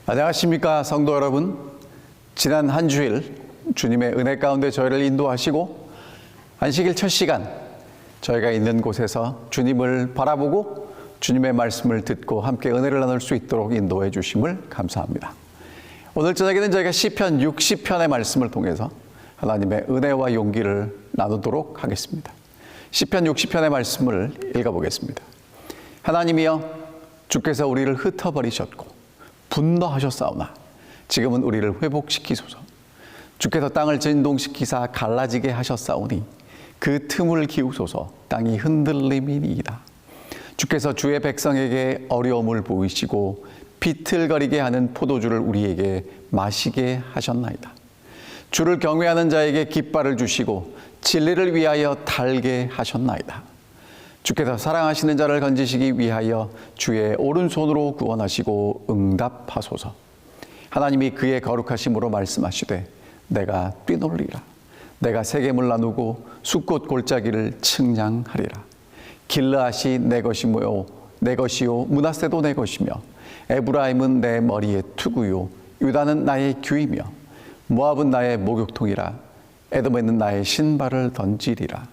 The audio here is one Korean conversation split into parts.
안녕하십니까 성도 여러분. 지난 한 주일 주님의 은혜 가운데 저희를 인도하시고 안식일 첫 시간 저희가 있는 곳에서 주님을 바라보고 주님의 말씀을 듣고 함께 은혜를 나눌 수 있도록 인도해 주심을 감사합니다. 오늘 저녁에는 저희가 시편 60편의 말씀을 통해서 하나님의 은혜와 용기를 나누도록 하겠습니다. 시편 60편의 말씀을 읽어보겠습니다. 하나님이여, 주께서 우리를 흩어버리셨고 분노하셨사오나 지금은 우리를 회복시키소서. 주께서 땅을 진동시키사 갈라지게 하셨사오니 그 틈을 기우소서. 땅이 흔들림이니이다. 주께서 주의 백성에게 어려움을 보이시고 비틀거리게 하는 포도주를 우리에게 마시게 하셨나이다. 주를 경외하는 자에게 깃발을 주시고 진리를 위하여 달게 하셨나이다. 주께서 사랑하시는 자를 건지시기 위하여 주의 오른손으로 구원하시고 응답하소서. 하나님이 그의 거룩하심으로 말씀하시되 내가 뛰놀리라. 내가 세겜을 나누고 숫꽃 골짜기를 측량하리라. 길르앗이 내 것이요 므낫세도 내 것이며 에브라임은 내 머리의 투구요 유다는 나의 규이며 모압은 나의 목욕통이라. 에돔에는 나의 신발을 던지리라.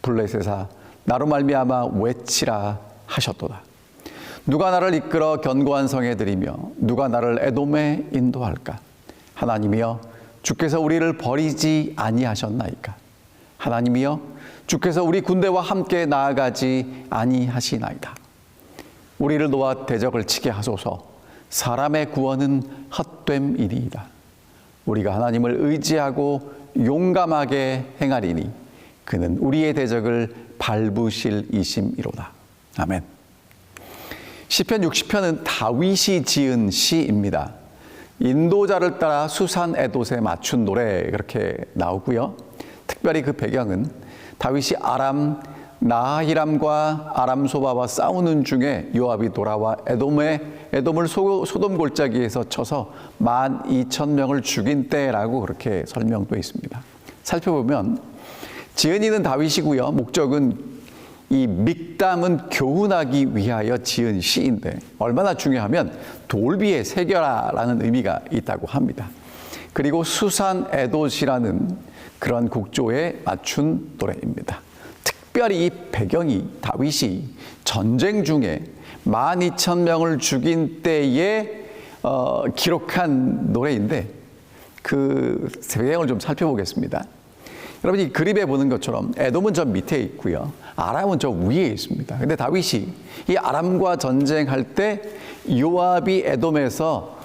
블레셋아, 나로 말미암아 외치라 하셨도다. 누가 나를 이끌어 견고한 성에 들이며 누가 나를 에돔에 인도할까? 하나님이여, 주께서 우리를 버리지 아니하셨나이까? 하나님이여, 주께서 우리 군대와 함께 나아가지 아니하시나이다. 우리를 놓아 대적을 치게 하소서. 사람의 구원은 헛됨이니이다. 우리가 하나님을 의지하고 용감하게 행하리니 그는 우리의 대적을 밟으실 이심이로다. 아멘. 시편 60편은 다윗이 지은 시입니다. 인도자를 따라 수산 에돛에 맞춘 노래 그렇게 나오고요. 특별히 그 배경은 다윗이 나히람과 아람 소바와 싸우는 중에 요압이 돌아와 에돔을 소돔 골짜기에서 쳐서 12,000명을 죽인 때라고 그렇게 설명되어 있습니다. 살펴보면 지은이는 다윗이고요. 목적은 이 믹담은 교훈하기 위하여 지은 시인데 얼마나 중요하면 돌비에 새겨라라는 의미가 있다고 합니다. 그리고 수산 에돛이라는 그런 곡조에 맞춘 노래입니다. 특별히 이 배경이 다윗이 전쟁 중에 12,000명을 죽인 때에 기록한 노래인데 그 배경을 좀 살펴보겠습니다. 여러분, 이 그림에 보는 것처럼 에돔은 저 밑에 있고요. 아람은 저 위에 있습니다. 근데 다윗이 이 아람과 전쟁할 때 요압이 에돔에서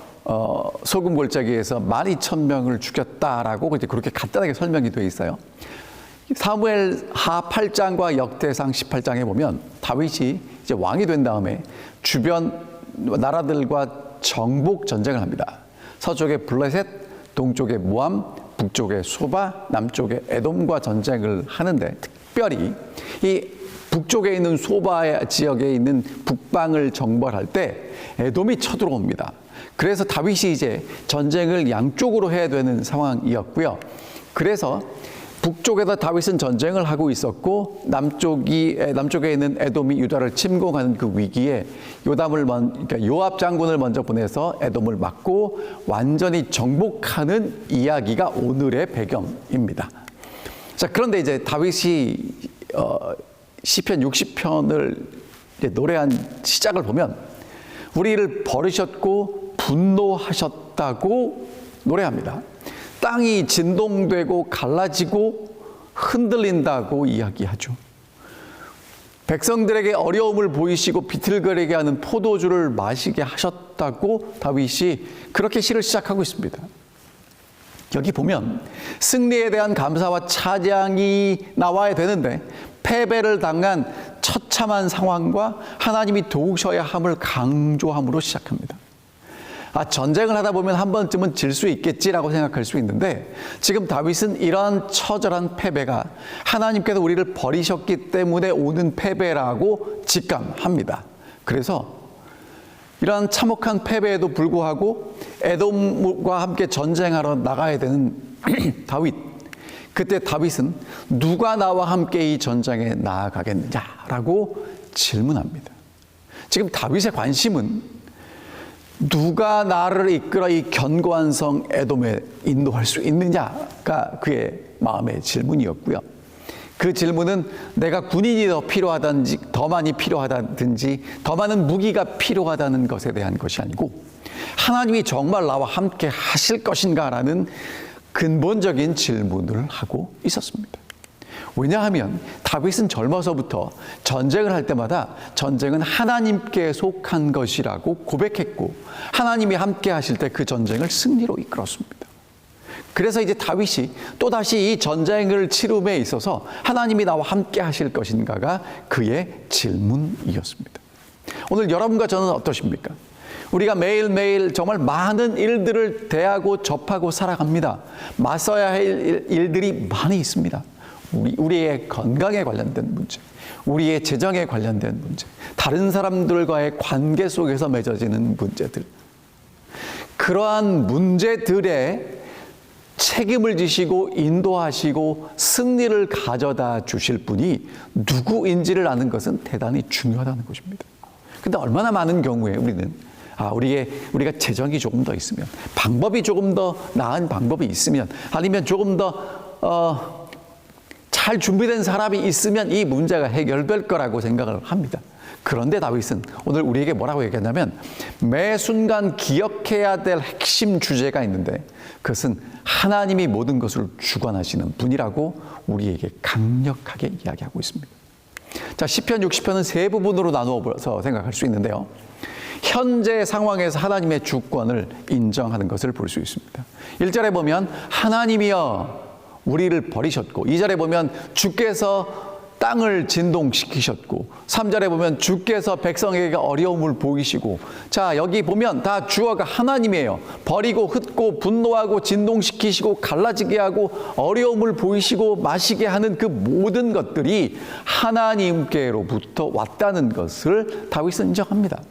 소금 골짜기에서 12,000명을 죽였다라고 이제 그렇게 간단하게 설명이 되어 있어요. 사무엘 하 8장과 역대상 18장에 보면 다윗이 이제 왕이 된 다음에 주변 나라들과 정복 전쟁을 합니다. 서쪽에 블레셋, 동쪽에 모압, 북쪽에 소바, 남쪽에 에돔과 전쟁을 하는데 특별히 이 북쪽에 있는 소바 지역에 있는 북방을 정벌할 때 에돔이 쳐들어옵니다. 그래서 다윗이 이제 전쟁을 양쪽으로 해야 되는 상황이었고요. 그래서 북쪽에서 다윗은 전쟁을 하고 있었고 남쪽에 있는 에돔이 유다를 침공하는 그 위기에 그러니까 요압 장군을 먼저 보내서 에돔을 막고 완전히 정복하는 이야기가 오늘의 배경입니다. 자, 그런데 이제 다윗이 시편 60편을 노래한 시작을 보면 우리를 버리셨고 분노하셨다고 노래합니다. 땅이 진동되고 갈라지고 흔들린다고 이야기하죠. 백성들에게 어려움을 보이시고 비틀거리게 하는 포도주를 마시게 하셨다고 다윗이 그렇게 시를 시작하고 있습니다. 여기 보면 승리에 대한 감사와 찬양이 나와야 되는데 패배를 당한 처참한 상황과 하나님이 도우셔야 함을 강조함으로 시작합니다. 전쟁을 하다 보면 한 번쯤은 질 수 있겠지라고 생각할 수 있는데 지금 다윗은 이러한 처절한 패배가 하나님께서 우리를 버리셨기 때문에 오는 패배라고 직감합니다. 그래서 이러한 참혹한 패배에도 불구하고 에돔과 함께 전쟁하러 나가야 되는 다윗. 그때 다윗은 누가 나와 함께 이 전쟁에 나아가겠느냐라고 질문합니다. 지금 다윗의 관심은 누가 나를 이끌어 이 견고한 성 에돔에 인도할 수 있느냐가 그의 마음의 질문이었고요. 그 질문은 내가 군인이 더 필요하든지 더 많이 필요하다든지 더 많은 무기가 필요하다는 것에 대한 것이 아니고 하나님이 정말 나와 함께 하실 것인가라는 근본적인 질문을 하고 있었습니다. 왜냐하면 다윗은 젊어서부터 전쟁을 할 때마다 전쟁은 하나님께 속한 것이라고 고백했고 하나님이 함께 하실 때 그 전쟁을 승리로 이끌었습니다. 그래서 이제 다윗이 또다시 이 전쟁을 치rum에 있어서 하나님이 나와 함께 하실 것인가가 그의 질문이었습니다. 오늘 여러분과 저는 어떠십니까? 우리가 매일매일 정말 많은 일들을 대하고 접하고 살아갑니다. 맞서야 할 일들이 많이 있습니다. 우리의 건강에 관련된 문제, 우리의 재정에 관련된 문제, 다른 사람들과의 관계 속에서 맺어지는 문제들. 그러한 문제들에 책임을 지시고 인도하시고 승리를 가져다 주실 분이 누구인지를 아는 것은 대단히 중요하다는 것입니다. 근데 얼마나 많은 경우에 우리는 우리가 재정이 조금 더 있으면, 방법이 조금 더 나은 방법이 있으면, 아니면 조금 더 잘 준비된 사람이 있으면 이 문제가 해결될 거라고 생각을 합니다. 그런데 다윗은 오늘 우리에게 뭐라고 얘기하냐면 매 순간 기억해야 될 핵심 주제가 있는데 그것은 하나님이 모든 것을 주관하시는 분이라고 우리에게 강력하게 이야기하고 있습니다. 자, 시편 60편은 세 부분으로 나누어서 생각할 수 있는데요. 현재 상황에서 하나님의 주권을 인정하는 것을 볼 수 있습니다. 1절에 보면 하나님이여 우리를 버리셨고, 2절에 보면 주께서 땅을 진동시키셨고, 3절에 보면 주께서 백성에게 어려움을 보이시고, 자, 여기 보면 다 주어가 하나님이에요. 버리고 흩고 분노하고 진동시키시고 갈라지게 하고 어려움을 보이시고 마시게 하는 그 모든 것들이 하나님께로부터 왔다는 것을 다윗은 인정합니다.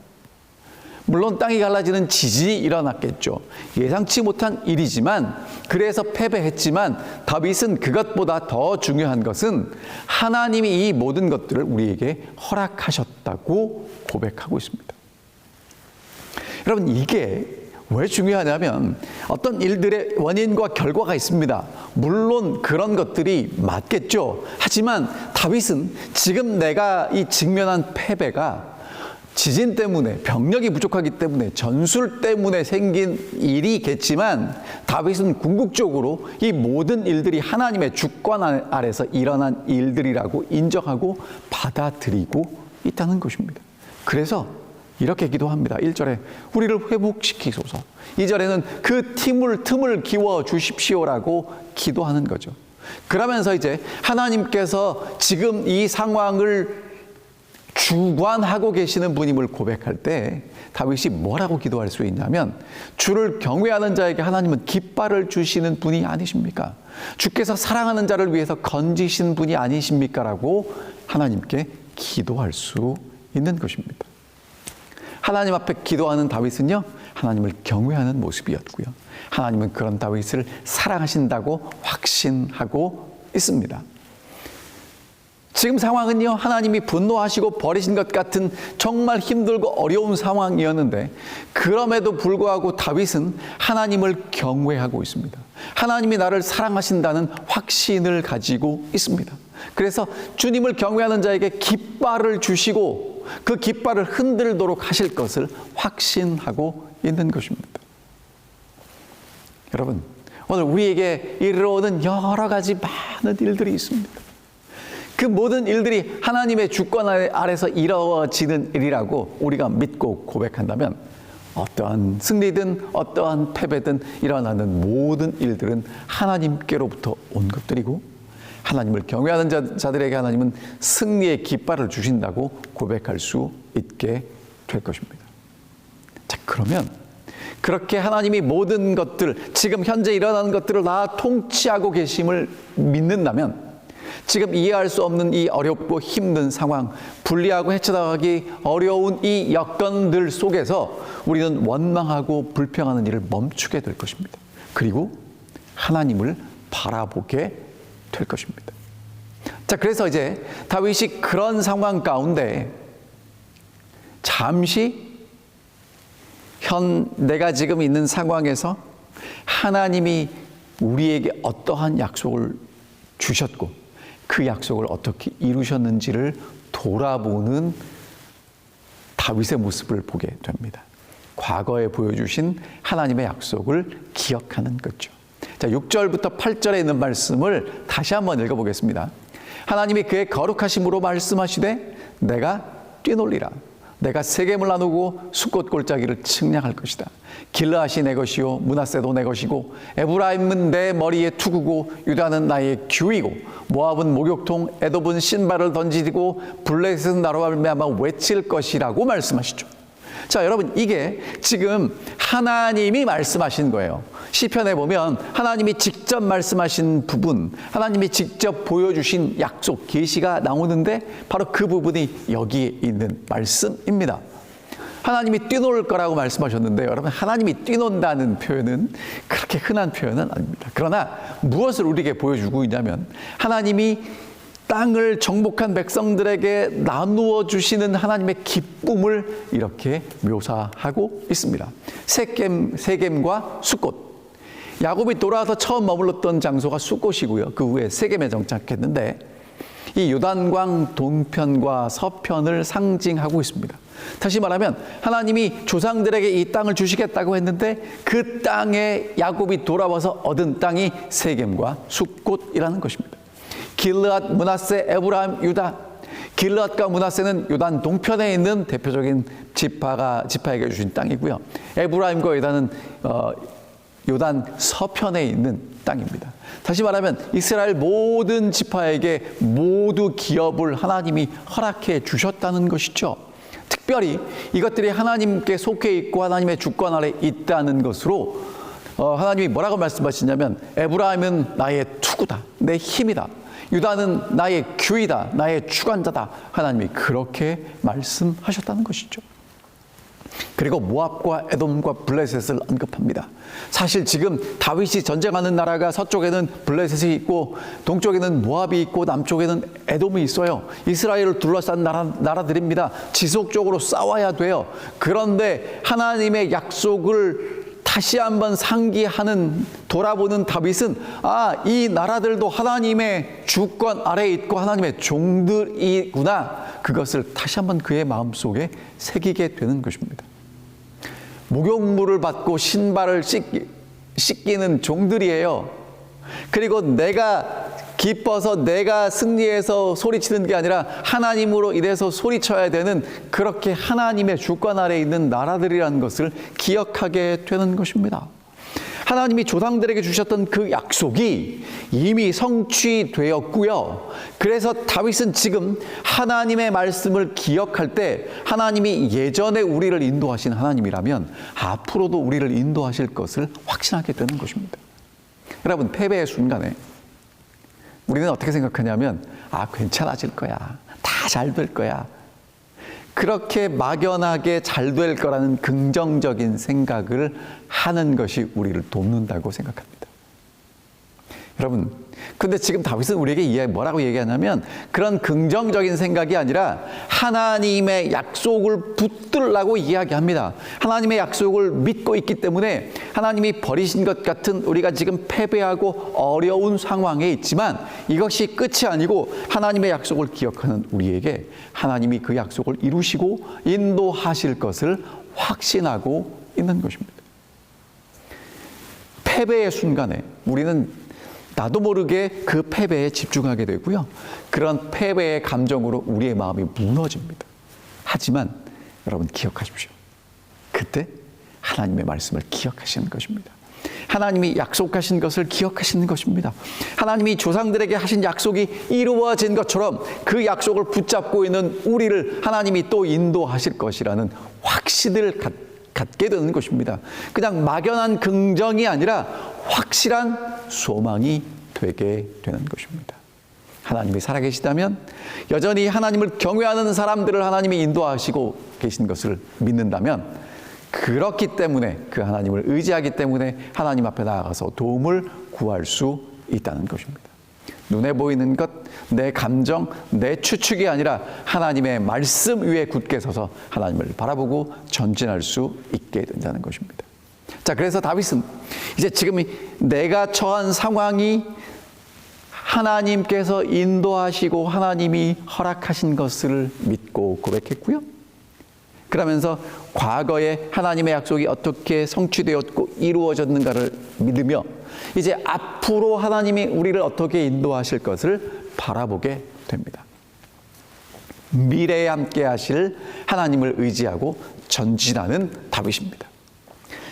물론 땅이 갈라지는 지진이 일어났겠죠. 예상치 못한 일이지만, 그래서 패배했지만 다윗은 그것보다 더 중요한 것은 하나님이 이 모든 것들을 우리에게 허락하셨다고 고백하고 있습니다. 여러분, 이게 왜 중요하냐면 어떤 일들의 원인과 결과가 있습니다. 물론 그런 것들이 맞겠죠. 하지만 다윗은 지금 내가 이 직면한 패배가 지진 때문에, 병력이 부족하기 때문에, 전술 때문에 생긴 일이겠지만 다윗은 궁극적으로 이 모든 일들이 하나님의 주권 아래서 일어난 일들이라고 인정하고 받아들이고 있다는 것입니다. 그래서 이렇게 기도합니다. 1절에 우리를 회복시키소서, 2절에는 그 틈을 키워 주십시오라고 기도하는 거죠. 그러면서 이제 하나님께서 지금 이 상황을 주관하고 계시는 분임을 고백할 때 다윗이 뭐라고 기도할 수 있냐면, 주를 경외하는 자에게 하나님은 깃발을 주시는 분이 아니십니까? 주께서 사랑하는 자를 위해서 건지신 분이 아니십니까? 라고 하나님께 기도할 수 있는 것입니다. 하나님 앞에 기도하는 다윗은요, 하나님을 경외하는 모습이었고요, 하나님은 그런 다윗을 사랑하신다고 확신하고 있습니다. 지금 상황은요, 하나님이 분노하시고 버리신 것 같은 정말 힘들고 어려운 상황이었는데 그럼에도 불구하고 다윗은 하나님을 경외하고 있습니다. 하나님이 나를 사랑하신다는 확신을 가지고 있습니다. 그래서 주님을 경외하는 자에게 깃발을 주시고 그 깃발을 흔들도록 하실 것을 확신하고 있는 것입니다. 여러분, 오늘 우리에게 이르러오는 여러 가지 많은 일들이 있습니다. 그 모든 일들이 하나님의 주권 아래서 이루어지는 일이라고 우리가 믿고 고백한다면 어떠한 승리든 어떠한 패배든 일어나는 모든 일들은 하나님께로부터 온 것들이고, 하나님을 경외하는 자들에게 하나님은 승리의 깃발을 주신다고 고백할 수 있게 될 것입니다. 자, 그러면 그렇게 하나님이 모든 것들, 지금 현재 일어나는 것들을 다 통치하고 계심을 믿는다면 지금 이해할 수 없는 이 어렵고 힘든 상황, 분리하고 헤쳐나가기 어려운 이 여건들 속에서 우리는 원망하고 불평하는 일을 멈추게 될 것입니다. 그리고 하나님을 바라보게 될 것입니다. 자, 그래서 이제 다윗이 그런 상황 가운데 잠시 내가 지금 있는 상황에서 하나님이 우리에게 어떠한 약속을 주셨고 그 약속을 어떻게 이루셨는지를 돌아보는 다윗의 모습을 보게 됩니다. 과거에 보여주신 하나님의 약속을 기억하는 거죠. 자, 6절부터 8절에 있는 말씀을 다시 한번 읽어보겠습니다. 하나님이 그의 거룩하심으로 말씀하시되 내가 뛰놀리라. 내가 세겜을 나누고 숫곳 골짜기를 측량할 것이다. 길르앗이 내 것이요 므낫세도 내 것이고 에브라임은 내 머리에 투구고 유다는 나의 규이고 모압은 목욕통 에돔은 신발을 던지고 블레셋은 나로 말미암아 외칠 것이라고 말씀하시죠. 자, 여러분, 이게 지금 하나님이 말씀하신 거예요. 시편에 보면 하나님이 직접 말씀하신 부분, 하나님이 직접 보여주신 약속, 계시가 나오는데 바로 그 부분이 여기에 있는 말씀입니다. 하나님이 뛰놀 거라고 말씀하셨는데 여러분, 하나님이 뛰논다는 표현은 그렇게 흔한 표현은 아닙니다. 그러나 무엇을 우리에게 보여주고 있냐면 하나님이 땅을 정복한 백성들에게 나누어 주시는 하나님의 기쁨을 이렇게 묘사하고 있습니다. 세겜과 숫곳. 야곱이 돌아와서 처음 머물렀던 장소가 숫곳이고요. 그 후에 세겜에 정착했는데 이 요단강 동편과 서편을 상징하고 있습니다. 다시 말하면 하나님이 조상들에게 이 땅을 주시겠다고 했는데 그 땅에 야곱이 돌아와서 얻은 땅이 세겜과 숫곳이라는 것입니다. 길르앗, 므낫세, 에브라임, 유다. 길르앗과 므낫세는 요단 동편에 있는 대표적인 지파에게 주신 땅이고요. 에브라임과 유다는 요단 서편에 있는 땅입니다. 다시 말하면 이스라엘 모든 지파에게 모두 기업을 하나님이 허락해 주셨다는 것이죠. 특별히 이것들이 하나님께 속해 있고 하나님의 주권 아래 있다는 것으로 하나님이 뭐라고 말씀하시냐면 에브라임은 나의 투구다, 내 힘이다. 유다는 나의 규이다, 나의 주관자다. 하나님이 그렇게 말씀하셨다는 것이죠. 그리고 모압과 에돔과 블레셋을 언급합니다. 사실 지금 다윗이 전쟁하는 나라가 서쪽에는 블레셋이 있고 동쪽에는 모압이 있고 남쪽에는 에돔이 있어요. 이스라엘을 둘러싼 나라들입니다. 지속적으로 싸워야 돼요. 그런데 하나님의 약속을 다시 한번 상기하는, 돌아보는 다윗은 이 나라들도 하나님의 주권 아래에 있고 하나님의 종들이구나. 그것을 다시 한번 그의 마음속에 새기게 되는 것입니다. 목욕물을 받고 신발을 씻기는 종들이에요. 그리고 내가 기뻐서 내가 승리해서 소리치는 게 아니라 하나님으로 인해서 소리쳐야 되는 그렇게 하나님의 주권 아래에 있는 나라들이라는 것을 기억하게 되는 것입니다. 하나님이 조상들에게 주셨던 그 약속이 이미 성취되었고요. 그래서 다윗은 지금 하나님의 말씀을 기억할 때 하나님이 예전에 우리를 인도하신 하나님이라면 앞으로도 우리를 인도하실 것을 확신하게 되는 것입니다. 여러분, 패배의 순간에 우리는 어떻게 생각하냐면 괜찮아질 거야. 다 잘 될 거야. 그렇게 막연하게 잘 될 거라는 긍정적인 생각을 하는 것이 우리를 돕는다고 생각합니다. 여러분, 근데 지금 다윗은 우리에게 뭐라고 얘기하냐면 그런 긍정적인 생각이 아니라 하나님의 약속을 붙들라고 이야기합니다. 하나님의 약속을 믿고 있기 때문에 하나님이 버리신 것 같은 우리가 지금 패배하고 어려운 상황에 있지만 이것이 끝이 아니고 하나님의 약속을 기억하는 우리에게 하나님이 그 약속을 이루시고 인도하실 것을 확신하고 있는 것입니다. 패배의 순간에 우리는 나도 모르게 그 패배에 집중하게 되고요. 그런 패배의 감정으로 우리의 마음이 무너집니다. 하지만 여러분 기억하십시오. 그때 하나님의 말씀을 기억하시는 것입니다. 하나님이 약속하신 것을 기억하시는 것입니다. 하나님이 조상들에게 하신 약속이 이루어진 것처럼 그 약속을 붙잡고 있는 우리를 하나님이 또 인도하실 것이라는 확신을 갖게 되는 것입니다. 그냥 막연한 긍정이 아니라 확실한 소망이 되게 되는 것입니다. 하나님이 살아계시다면 여전히 하나님을 경외하는 사람들을 하나님이 인도하시고 계신 것을 믿는다면 그렇기 때문에 그 하나님을 의지하기 때문에 하나님 앞에 나아가서 도움을 구할 수 있다는 것입니다. 눈에 보이는 것, 내 감정, 내 추측이 아니라 하나님의 말씀 위에 굳게 서서 하나님을 바라보고 전진할 수 있게 된다는 것입니다. 자, 그래서 다윗은 이제 지금 내가 처한 상황이 하나님께서 인도하시고 하나님이 허락하신 것을 믿고 고백했고요. 그러면서 과거에 하나님의 약속이 어떻게 성취되었고 이루어졌는가를 믿으며 이제 앞으로 하나님이 우리를 어떻게 인도하실 것을 바라보게 됩니다. 미래에 함께 하실 하나님을 의지하고 전진하는 다윗입니다.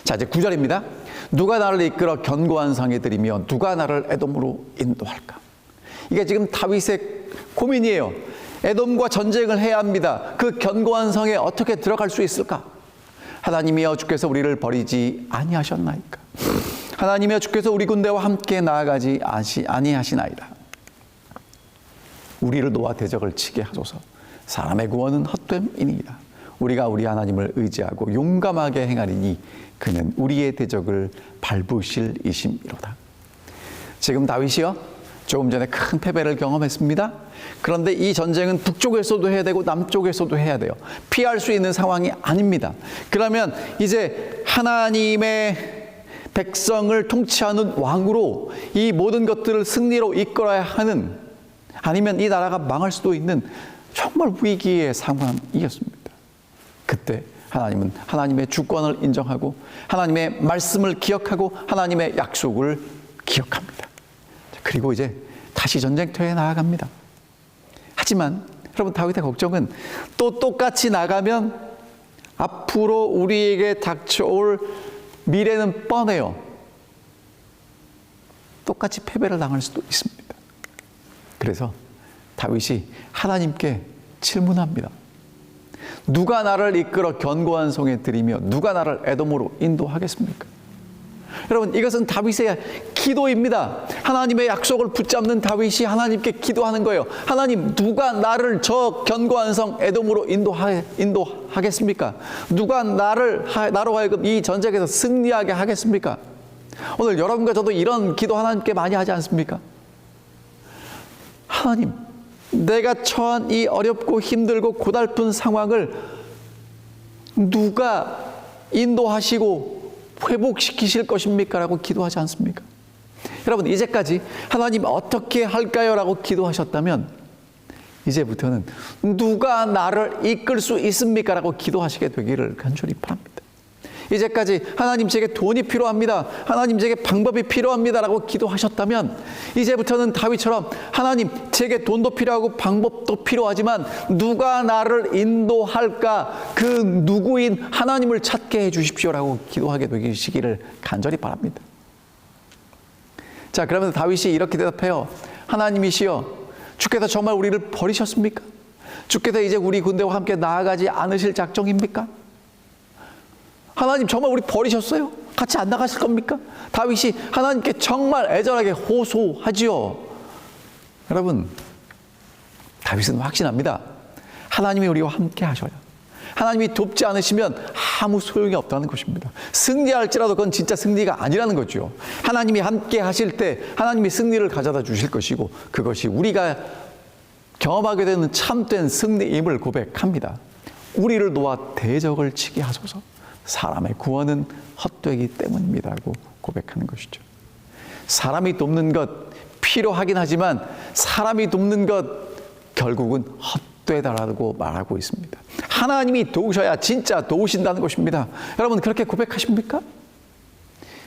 자, 이제 9절입니다. 누가 나를 이끌어 견고한 성에 들이며 누가 나를 에돔으로 인도할까? 이게 지금 다윗의 고민이에요. 에돔과 전쟁을 해야 합니다. 그 견고한 성에 어떻게 들어갈 수 있을까? 하나님이여 주께서 우리를 버리지 아니하셨나이까? 하나님이여 주께서 우리 군대와 함께 나아가지 아니하시나이다. 우리를 놓아 대적을 치게 하소서. 사람의 구원은 헛됨이니이다. 우리가 우리 하나님을 의지하고 용감하게 행하리니 그는 우리의 대적을 밟으실 이심이로다. 지금 다윗이요, 조금 전에 큰 패배를 경험했습니다. 그런데 이 전쟁은 북쪽에서도 해야 되고 남쪽에서도 해야 돼요. 피할 수 있는 상황이 아닙니다. 그러면 이제 하나님의 백성을 통치하는 왕으로 이 모든 것들을 승리로 이끌어야 하는, 아니면 이 나라가 망할 수도 있는 정말 위기의 상황이었습니다. 그때 하나님은 하나님의 주권을 인정하고 하나님의 말씀을 기억하고 하나님의 약속을 기억합니다. 그리고 이제 다시 전쟁터에 나아갑니다. 하지만 여러분, 다윗의 걱정은 또 똑같이 나가면 앞으로 우리에게 닥쳐올 미래는 뻔해요. 똑같이 패배를 당할 수도 있습니다. 그래서 다윗이 하나님께 질문합니다. 누가 나를 이끌어 견고한 성에 들이며 누가 나를 에돔으로 인도하겠습니까? 여러분, 이것은 다윗의 기도입니다. 하나님의 약속을 붙잡는 다윗이 하나님께 기도하는 거예요. 하나님, 누가 나를 저 견고한 성 에돔으로 인도하겠습니까? 누가 나로 하여금 이 전쟁에서 승리하게 하겠습니까? 오늘 여러분과 저도 이런 기도 하나님께 많이 하지 않습니까? 하나님, 내가 처한 이 어렵고 힘들고 고달픈 상황을 누가 인도하시고 회복시키실 것입니까? 라고 기도하지 않습니까? 여러분, 이제까지 하나님 어떻게 할까요? 라고 기도하셨다면 이제부터는 누가 나를 이끌 수 있습니까? 라고 기도하시게 되기를 간절히 바랍니다. 이제까지 하나님, 제게 돈이 필요합니다. 하나님, 제게 방법이 필요합니다. 라고 기도하셨다면 이제부터는 다윗처럼 하나님, 제게 돈도 필요하고 방법도 필요하지만 누가 나를 인도할까? 그 누구인 하나님을 찾게 해 주십시오라고 기도하게 되시기를 간절히 바랍니다. 자, 그러면 다윗이 이렇게 대답해요. 하나님이시여, 주께서 정말 우리를 버리셨습니까? 주께서 이제 우리 군대와 함께 나아가지 않으실 작정입니까? 하나님, 정말 우리 버리셨어요? 같이 안 나가실 겁니까? 다윗이 하나님께 정말 애절하게 호소하지요. 여러분, 다윗은 확신합니다. 하나님이 우리와 함께 하셔야, 하나님이 돕지 않으시면 아무 소용이 없다는 것입니다. 승리할지라도 그건 진짜 승리가 아니라는 거죠. 하나님이 함께 하실 때 하나님이 승리를 가져다 주실 것이고 그것이 우리가 경험하게 되는 참된 승리임을 고백합니다. 우리를 놓아 대적을 치게 하소서. 사람의 구원은 헛되기 때문입니다라고 고백하는 것이죠. 사람이 돕는 것 필요하긴 하지만 사람이 돕는 것 결국은 헛되다라고 말하고 있습니다. 하나님이 도우셔야 진짜 도우신다는 것입니다. 여러분, 그렇게 고백하십니까?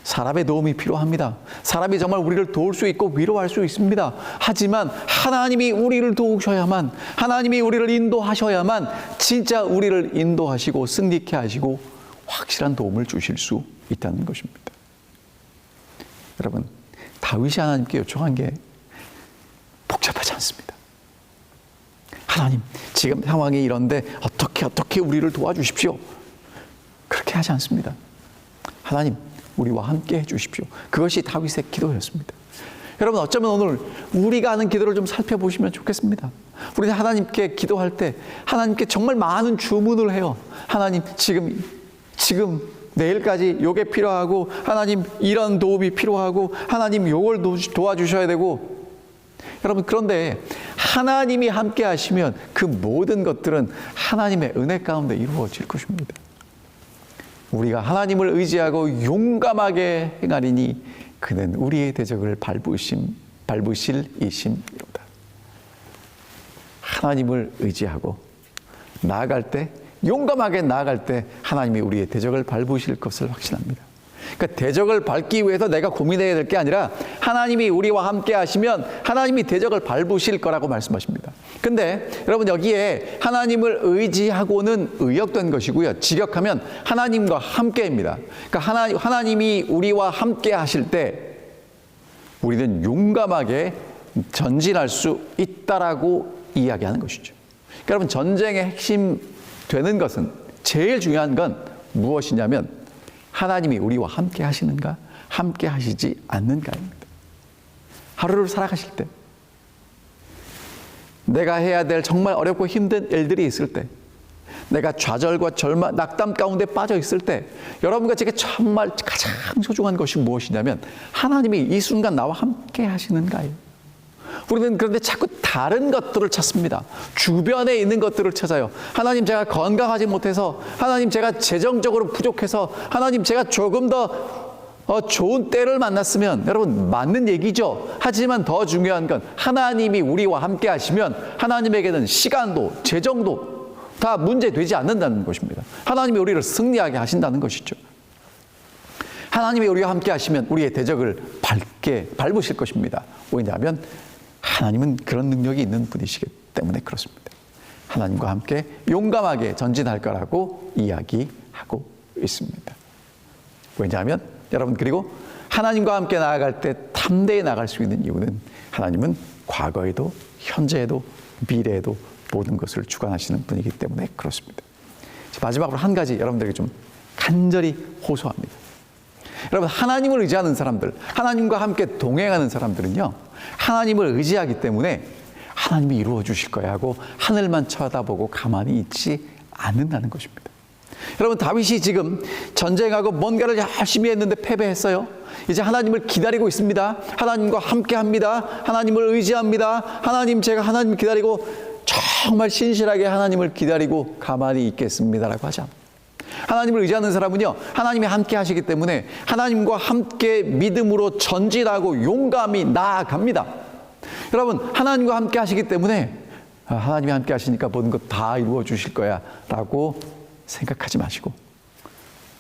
사람의 도움이 필요합니다. 사람이 정말 우리를 도울 수 있고 위로할 수 있습니다. 하지만 하나님이 우리를 도우셔야만, 하나님이 우리를 인도하셔야만 진짜 우리를 인도하시고 승리케 하시고 확실한 도움을 주실 수 있다는 것입니다. 여러분, 다윗이 하나님께 요청한 게 복잡하지 않습니다. 하나님, 지금 상황이 이런데 어떻게 우리를 도와주십시오. 그렇게 하지 않습니다. 하나님, 우리와 함께 해주십시오. 그것이 다윗의 기도였습니다. 여러분, 어쩌면 오늘 우리가 하는 기도를 좀 살펴보시면 좋겠습니다. 우리는 하나님께 기도할 때 하나님께 정말 많은 주문을 해요. 하나님, 지금 내일까지 요게 필요하고, 하나님 이런 도움이 필요하고, 하나님 요걸 도와주셔야 되고, 여러분, 그런데 하나님이 함께 하시면 그 모든 것들은 하나님의 은혜 가운데 이루어질 것입니다. 우리가 하나님을 의지하고 용감하게 행하리니 그는 우리의 대적을 밟으실 이심이로다. 하나님을 의지하고 나아갈 때, 용감하게 나아갈 때 하나님이 우리의 대적을 밟으실 것을 확신합니다. 그러니까 대적을 밟기 위해서 내가 고민해야 될 게 아니라 하나님이 우리와 함께 하시면 하나님이 대적을 밟으실 거라고 말씀하십니다. 근데 여러분, 여기에 하나님을 의지하고는 의역된 것이고요. 직역하면 하나님과 함께입니다. 그러니까 하나님이 우리와 함께 하실 때 우리는 용감하게 전진할 수 있다라고 이야기하는 것이죠. 그러니까 여러분, 전쟁의 핵심 되는 것은, 제일 중요한 건 무엇이냐면 하나님이 우리와 함께 하시는가, 함께 하시지 않는가입니다. 하루를 살아가실 때, 내가 해야 될 정말 어렵고 힘든 일들이 있을 때, 내가 좌절과 절망, 낙담 가운데 빠져 있을 때, 여러분과 제게 정말 가장 소중한 것이 무엇이냐면 하나님이 이 순간 나와 함께 하시는가예요. 우리는 그런데 자꾸 다른 것들을 찾습니다. 주변에 있는 것들을 찾아요. 하나님, 제가 건강하지 못해서, 하나님, 제가 재정적으로 부족해서, 하나님, 제가 조금 더 좋은 때를 만났으면, 여러분, 맞는 얘기죠. 하지만 더 중요한 건 하나님이 우리와 함께 하시면 하나님에게는 시간도 재정도 다 문제되지 않는다는 것입니다. 하나님이 우리를 승리하게 하신다는 것이죠. 하나님이 우리와 함께 하시면 우리의 대적을 밟으실 것입니다. 왜냐하면 하나님은 그런 능력이 있는 분이시기 때문에 그렇습니다. 하나님과 함께 용감하게 전진할 거라고 이야기하고 있습니다. 왜냐하면 여러분, 그리고 하나님과 함께 나아갈 때 담대히 나아갈 수 있는 이유는 하나님은 과거에도 현재에도 미래에도 모든 것을 주관하시는 분이기 때문에 그렇습니다. 마지막으로 한 가지 여러분들에게 좀 간절히 호소합니다. 여러분, 하나님을 의지하는 사람들, 하나님과 함께 동행하는 사람들은요, 하나님을 의지하기 때문에 하나님이 이루어 주실 거야 하고 하늘만 쳐다보고 가만히 있지 않는다는 것입니다. 여러분, 다윗이 지금 전쟁하고 뭔가를 열심히 했는데 패배했어요. 이제 하나님을 기다리고 있습니다. 하나님과 함께 합니다. 하나님을 의지합니다. 하나님, 제가 하나님 기다리고 정말 신실하게 하나님을 기다리고 가만히 있겠습니다라고 하지 않습니다. 하나님을 의지하는 사람은요, 하나님이 함께 하시기 때문에 하나님과 함께 믿음으로 전진하고 용감히 나아갑니다. 여러분, 하나님과 함께 하시기 때문에 하나님이 함께 하시니까 모든 것 다 이루어 주실 거야 라고 생각하지 마시고,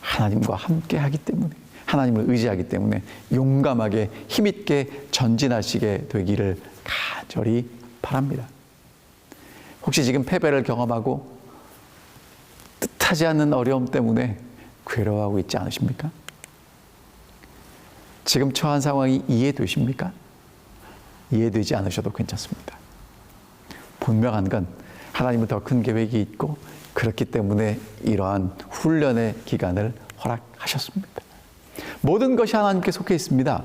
하나님과 함께 하기 때문에, 하나님을 의지하기 때문에 용감하게 힘있게 전진하시게 되기를 간절히 바랍니다. 혹시 지금 패배를 경험하고 뜻하지 않는 어려움 때문에 괴로워하고 있지 않으십니까? 지금 처한 상황이 이해되십니까? 이해되지 않으셔도 괜찮습니다. 분명한 건 하나님은 더 큰 계획이 있고 그렇기 때문에 이러한 훈련의 기간을 허락하셨습니다. 모든 것이 하나님께 속해 있습니다.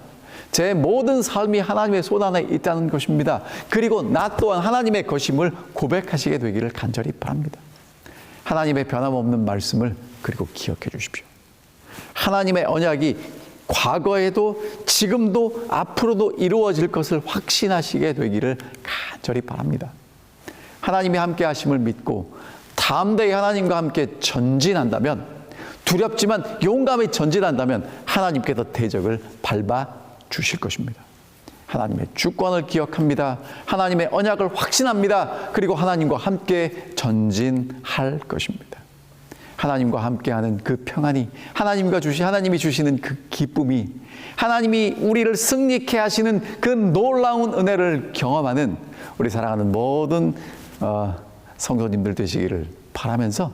제 모든 삶이 하나님의 손 안에 있다는 것입니다. 그리고 나 또한 하나님의 것임을 고백하시게 되기를 간절히 바랍니다. 하나님의 변함없는 말씀을 그리고 기억해 주십시오. 하나님의 언약이 과거에도 지금도 앞으로도 이루어질 것을 확신하시게 되기를 간절히 바랍니다. 하나님이 함께 하심을 믿고 담대히 하나님과 함께 전진한다면, 두렵지만 용감히 전진한다면 하나님께서 대적을 밟아 주실 것입니다. 하나님의 주권을 기억합니다. 하나님의 언약을 확신합니다. 그리고 하나님과 함께 전진할 것입니다. 하나님과 함께하는 그 평안이, 하나님이 주시는 그 기쁨이, 하나님이 우리를 승리케 하시는 그 놀라운 은혜를 경험하는 우리 사랑하는 모든 성도님들 되시기를 바라면서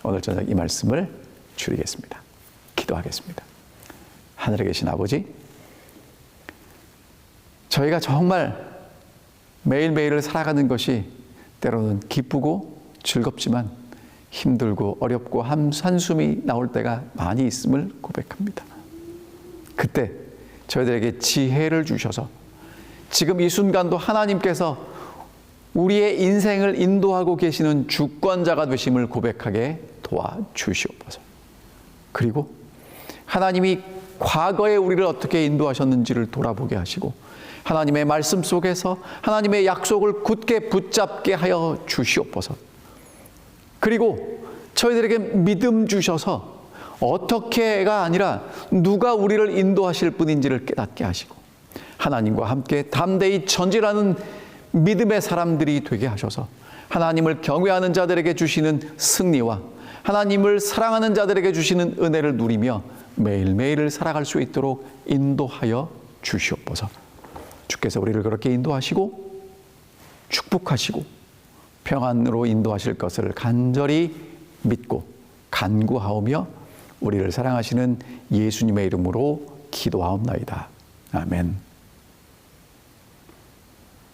오늘 저녁 이 말씀을 줄이겠습니다. 기도하겠습니다. 하늘에 계신 아버지, 저희가 정말 매일매일을 살아가는 것이 때로는 기쁘고 즐겁지만 힘들고 어렵고 한숨이 나올 때가 많이 있음을 고백합니다. 그때 저희들에게 지혜를 주셔서 지금 이 순간도 하나님께서 우리의 인생을 인도하고 계시는 주권자가 되심을 고백하게 도와주시옵소서. 그리고 하나님이 과거에 우리를 어떻게 인도하셨는지를 돌아보게 하시고 하나님의 말씀 속에서 하나님의 약속을 굳게 붙잡게 하여 주시옵소서. 그리고 저희들에게 믿음 주셔서 어떻게가 아니라 누가 우리를 인도하실 분인지를 깨닫게 하시고 하나님과 함께 담대히 전진하는 믿음의 사람들이 되게 하셔서 하나님을 경외하는 자들에게 주시는 승리와 하나님을 사랑하는 자들에게 주시는 은혜를 누리며 매일매일을 살아갈 수 있도록 인도하여 주시옵소서. 주께서 우리를 그렇게 인도하시고 축복하시고 평안으로 인도하실 것을 간절히 믿고 간구하오며 우리를 사랑하시는 예수님의 이름으로 기도하옵나이다. 아멘.